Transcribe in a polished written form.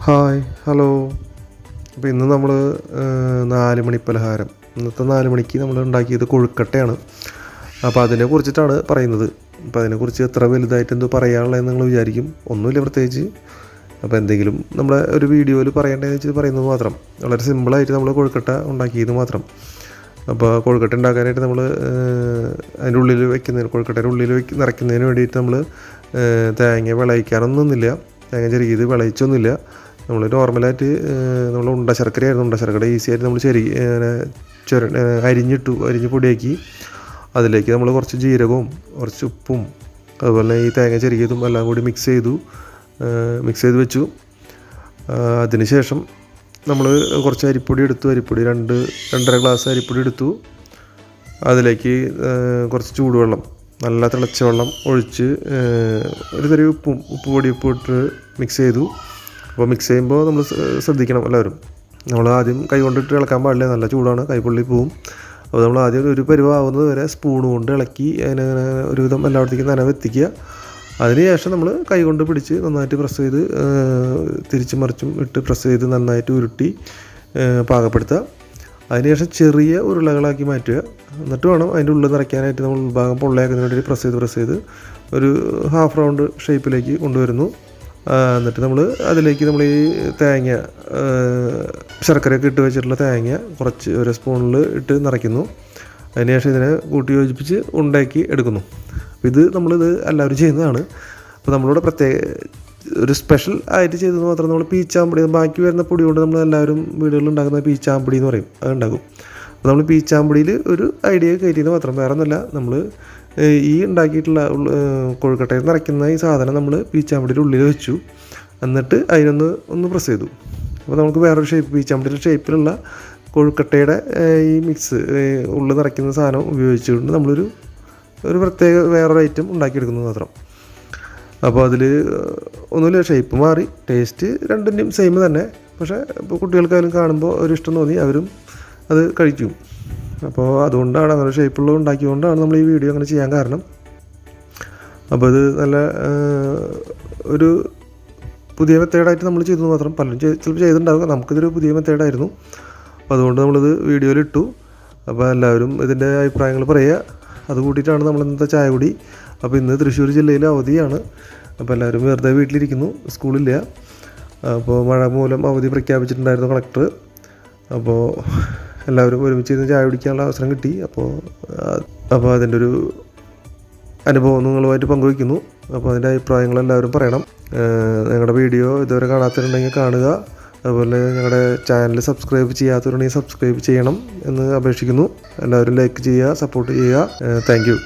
Hi hello. അപ്പോൾ ഇന്ന് നമ്മൾ 4 മണി പലഹാരം, ഇന്നത്തെ 4 മണിക്ക് നമ്മൾ ഉണ്ടാക്കിയത് കൊഴുക്കട്ടയാണ്. അപ്പോൾ അതിനെ കുറിച്ചിട്ടാണ് പറയുന്നത്. അപ്പോൾ അതിനെക്കുറിച്ച് എത്ര വലുതായിട്ട് എന്തോ പറയാനുള്ളതെന്ന് നിങ്ങൾ വിചാരിക്കും. ഒന്നുമില്ല പ്രത്യേകിച്ച്. അപ്പോൾ എന്തെങ്കിലും നമ്മുടെ ഒരു വീഡിയോയിൽ പറയേണ്ടതെന്ന് വെച്ചാൽ പറയുന്നത് മാത്രം. വളരെ സിമ്പിളായിട്ട് നമ്മൾ കൊഴുക്കട്ട ഉണ്ടാക്കിയത് മാത്രം. അപ്പോൾ കൊഴുക്കട്ട ഉണ്ടാക്കാനായിട്ട് നമ്മൾ അതിൻ്റെ ഉള്ളിൽ വയ്ക്കുന്നതിന്, കൊഴുക്കട്ടയുടെ ഉള്ളിൽ നിറയ്ക്കുന്നതിന് വേണ്ടിയിട്ട് നമ്മൾ തേങ്ങ വിളയിക്കാനൊന്നുമില്ല. തേങ്ങ ചെറുകിയത് വിളയിച്ചൊന്നുമില്ല. നമ്മൾ നോർമലായിട്ട് നമ്മൾ ഉണ്ട ശർക്കര ഈസി ആയിട്ട് നമ്മൾ അരിഞ്ഞ് പൊടിയാക്കി അതിലേക്ക് നമ്മൾ കുറച്ച് ജീരകവും കുറച്ച് ഉപ്പും അതുപോലെ ഈ തേങ്ങ ചെറുകിയതും എല്ലാം കൂടി മിക്സ് ചെയ്ത് വെച്ചു. അതിന് ശേഷം നമ്മൾ കുറച്ച് അരിപ്പൊടി 2-2.5 ഗ്ലാസ് അരിപ്പൊടി എടുത്തു. അതിലേക്ക് കുറച്ച് ചൂടുവെള്ളം, നല്ല തിളച്ച വെള്ളം ഒഴിച്ച് ഒരു ചെറിയ ഉപ്പ് ഇട്ട് മിക്സ് ചെയ്തു. അപ്പോൾ മിക്സ് ചെയ്യുമ്പോൾ നമ്മൾ ശ്രദ്ധിക്കണം എല്ലാവരും. നമ്മൾ ആദ്യം കൈ കൊണ്ടിട്ട് ഇളക്കാൻ പാടില്ല, നല്ല ചൂടാണ്, കൈപ്പൊള്ളി പോവും. അപ്പോൾ നമ്മൾ ആദ്യം ഒരു പരുവാകുന്നത് വരെ സ്പൂൺ കൊണ്ട് ഇളക്കി അതിനെ ഒരുവിധം എല്ലായിടത്തേക്കും നനവ് എത്തിക്കുക. അതിനുശേഷം നമ്മൾ കൈ കൊണ്ട് പിടിച്ച് നന്നായിട്ട് പ്രസ് ചെയ്ത് തിരിച്ചും മറിച്ചും ഇട്ട് പ്രസ് ചെയ്ത് നന്നായിട്ട് ഉരുട്ടി പാകപ്പെടുത്തുക. അതിനുശേഷം ചെറിയ ഉരുളകളാക്കി മാറ്റുക. എന്നിട്ട് വേണം അതിൻ്റെ ഉള്ളിൽ നിറയ്ക്കാനായിട്ട്. നമ്മൾ ഉൾഭാഗം പൊള്ളയാക്കുന്നതിന് വേണ്ടി പ്രസ് ചെയ്ത് ഒരു ഹാഫ് റൗണ്ട് ഷേപ്പിലേക്ക് കൊണ്ടുവരുന്നു. എന്നിട്ട് അതിലേക്ക് നമ്മൾ ഈ തേങ്ങ, ശർക്കരയൊക്കെ ഇട്ട് വെച്ചിട്ടുള്ള തേങ്ങ കുറച്ച് ഒരു സ്പൂണിൽ ഇട്ട് നിറയ്ക്കുന്നു. അതിനുശേഷം ഇതിനെ കൂട്ടി യോജിപ്പിച്ച് ഉണ്ടാക്കി എടുക്കുന്നു. ഇത് നമ്മളിത് എല്ലാവരും ചെയ്യുന്നതാണ്. അപ്പോൾ നമ്മളിവിടെ ഒരു സ്പെഷ്യൽ ആയിട്ട് ചെയ്തത് മാത്രം നമ്മൾ പീച്ചാമ്പൊടി, ബാക്കി വരുന്ന പൊടി കൊണ്ട് നമ്മൾ എല്ലാവരും വീടുകളിൽ ഉണ്ടാക്കുന്ന പീച്ചാമ്പൊടി എന്ന് പറയും, അത് ഉണ്ടാക്കും. അപ്പോൾ നമ്മൾ പീച്ചാമ്പൊടിയിൽ ഒരു ഐഡിയ കയറ്റിയത് മാത്രം, വേറെ ഒന്നുമല്ല. നമ്മൾ ഈ ഉണ്ടാക്കിയിട്ടുള്ള കൊഴുക്കട്ടയിൽ നിറയ്ക്കുന്ന ഈ സാധനം നമ്മൾ പീച്ചാമ്പടിയുടെ ഉള്ളിൽ വെച്ചു. എന്നിട്ട് അതിനൊന്ന് പ്രസ് ചെയ്തു. അപ്പോൾ നമുക്ക് വേറൊരു ഷേപ്പ്, പീച്ചാമ്പടിയുടെ ഷേപ്പിലുള്ള കൊഴുക്കട്ടയുടെ ഈ മിക്സ് ഉള്ളിൽ നിറയ്ക്കുന്ന സാധനം ഉപയോഗിച്ചുകൊണ്ട് നമ്മളൊരു പ്രത്യേക വേറൊരു ഐറ്റം ഉണ്ടാക്കിയെടുക്കുന്നത് മാത്രം. അപ്പോൾ അതിൽ ഒന്നുമില്ല, ഷേപ്പ് മാറി, ടേസ്റ്റ് രണ്ടിൻ്റെയും സെയിം തന്നെ. പക്ഷേ ഇപ്പോൾ കുട്ടികൾക്കായാലും കാണുമ്പോൾ ഒരു ഇഷ്ടം തോന്നി അവരും അത് കഴിക്കും. അപ്പോൾ അതുകൊണ്ടാണ് അങ്ങനെ ഷേപ്പുള്ളത് ഉണ്ടാക്കിയതുകൊണ്ടാണ് നമ്മൾ ഈ വീഡിയോ അങ്ങനെ ചെയ്യാൻ കാരണം. അപ്പോൾ ഇത് നല്ല ഒരു പുതിയ മെത്തേഡായിട്ട് നമ്മൾ ചെയ്തത് മാത്രം. പലരും ചിലപ്പോൾ ചെയ്തിട്ടുണ്ടാകുക, നമുക്കിതൊരു പുതിയ മെത്തേഡായിരുന്നു. അപ്പോൾ അതുകൊണ്ട് നമ്മളിത് വീഡിയോയിലിട്ടു. അപ്പോൾ എല്ലാവരും ഇതിൻ്റെ അഭിപ്രായങ്ങൾ പറയുക. അത് കൂട്ടിയിട്ടാണ് നമ്മൾ ഇന്നത്തെ ചായ കുടി. അപ്പോൾ ഇന്ന് തൃശ്ശൂർ ജില്ലയിൽ അവധിയാണ്. അപ്പോൾ എല്ലാവരും വെറുതെ വീട്ടിലിരിക്കുന്നു, സ്കൂളില്ല. അപ്പോൾ മഴ മൂലം അവധി പ്രഖ്യാപിച്ചിട്ടുണ്ടായിരുന്നു കളക്ടർ. അപ്പോൾ എല്ലാവരും ഒരുമിച്ച് ഇരുന്ന് ചായ കുടിക്കാനുള്ള അവസരം കിട്ടി. അപ്പോൾ അതിൻ്റെ ഒരു അനുഭവം നിങ്ങളുമായിട്ട് പങ്കുവയ്ക്കുന്നു. അപ്പോൾ അതിൻ്റെ അഭിപ്രായങ്ങളെല്ലാവരും പറയണം. ഞങ്ങളുടെ വീഡിയോ ഇതുവരെ കാണാത്തവരുണ്ടെങ്കിൽ കാണുക. അതുപോലെ ഞങ്ങളുടെ ചാനൽ സബ്സ്ക്രൈബ് ചെയ്യാത്തവരുണ്ടെങ്കിൽ സബ്സ്ക്രൈബ് ചെയ്യണം എന്ന് അപേക്ഷിക്കുന്നു. എല്ലാവരും ലൈക്ക് ചെയ്യുക, സപ്പോർട്ട് ചെയ്യുക. Thank you.